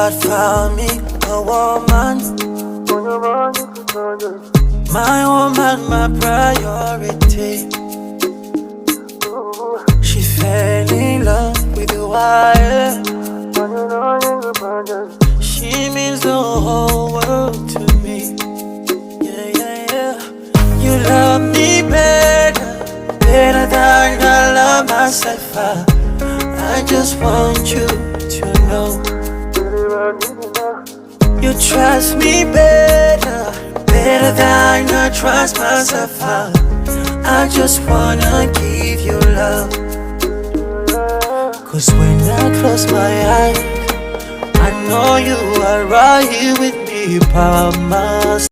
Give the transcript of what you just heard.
God found me a woman, my woman, my priority. She fell in love with the wire. She means the whole world to me. Yeah, yeah, yeah. You love me better than I love myself. I just want you to know. You trust me better than I trust myself. I just wanna give you love. Cause when I close my eyes, I know you are right here with me by my